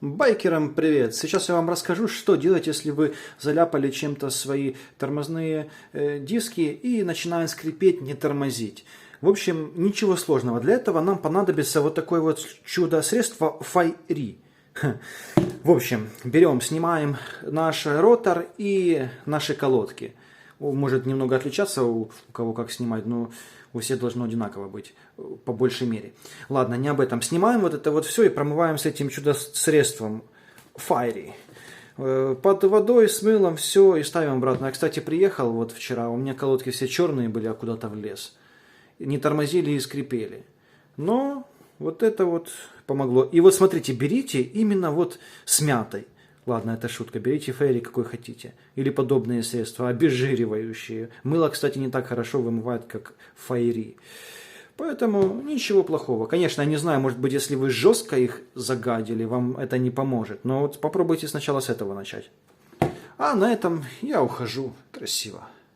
Байкерам привет! Сейчас я вам расскажу, что делать, если вы заляпали чем-то свои тормозные диски и начинают скрипеть, не тормозить. В общем, ничего сложного. Для этого нам понадобится вот такое вот чудо-средство Fairy. В общем, берем, снимаем наш ротор и наши колодки. Может немного отличаться у кого как снимать, но у всех должно одинаково быть, по большей мере. Ладно, не об этом. Снимаем вот это вот все и промываем с этим чудо-средством Fairy. Под водой, с мылом, все и ставим обратно. Я, кстати, приехал вот вчера, у меня колодки все черные были, а куда-то в лес. Не тормозили и скрипели. Но вот это вот помогло. И вот смотрите, берите именно вот с мятой. Ладно, это шутка. Берите Fairy какой хотите. Или подобные средства, обезжиривающие. Мыло, кстати, не так хорошо вымывает, как Fairy. Поэтому ничего плохого. Конечно, я не знаю, может быть, если вы жестко их загадили, вам это не поможет. Но вот попробуйте сначала с этого начать. А на этом я ухожу. Красиво.